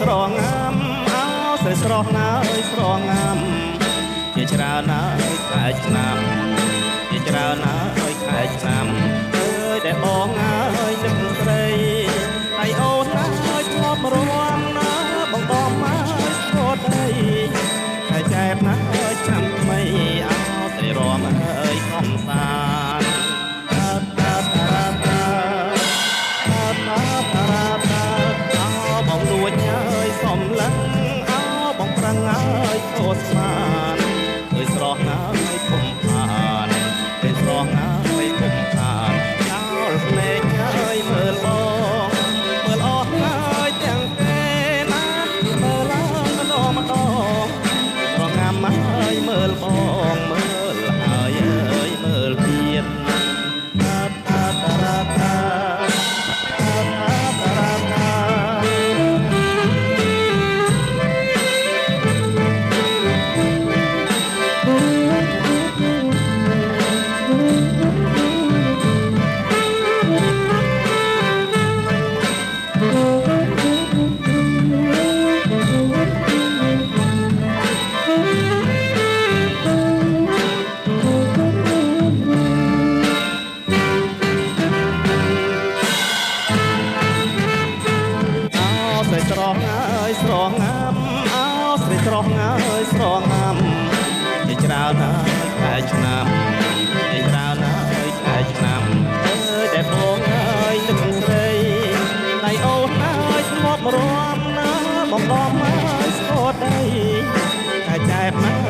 ស្រងងាំអោស្រីស្រស់ណាស់ស្រងងាំជាច្រើនណាស់ខែឆ្នាំជាច្រើនណាស់ខែឆ្នាំអើយដែលបងអើយនឹកស្រីហើយអូនណាស់ធ្លាប់រំណាបងបងមកស្គាល់ដីហើយចែបណាស់ចាំថ្មីអោស្រីរំអើយកំសាន្តបងលួចហើយសំឡឹងអោបងប្រឹងហើយខោស្មានអើយស្រស់ណាស់ភុំផានអើយស្រស់ណាស់ភុំផានចោលភ្នែកហើយមើលបងមើលអស់ហើយទាំងទេណាមើលឡើងម្ដងម្ដងស្រងាំហើយមើលបងមើលហើយអើយមើលទៀតស្រស់អើយស្រងងាំអោស្រីស្រស់អើយស្រងងាំជាច្រើនណាស់ខែឆ្នាំជាច្រើនណាស់ខែឆ្នាំអើយតែបងអើយនឹកស្រីដៃអូនអើយធ្លាប់រំណាបងបងអើយស្គាល់ដីតែចែបណា